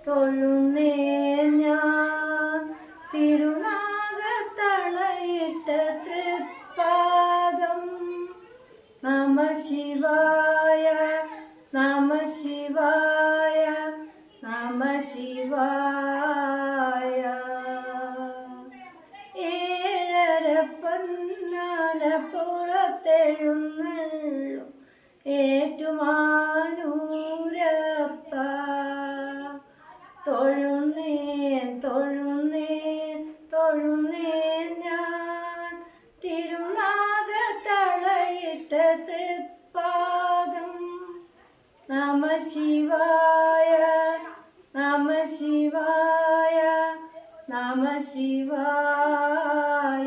തൊഴുന്നേൻ ഞാൻ തിരുനാഗത്തളയിട്ട തൃപ്പാദം. നമ ശിവായ നമ ശിവായ നമ ശിവായ. ഏഴര പൊന്നാന പുറത്തെഴുന്നള്ളും ഏറ്റുമാനൂരപ്പ. തൊഴുന്നേൻ തൊഴുന്നേൻ തൊഴുന്നേൻ ഞാൻ തിരുനാഗത്തളയിട്ട തൃപ്പാദം. നമ ശിവായ നമ ശിവായ നമ ശിവായ.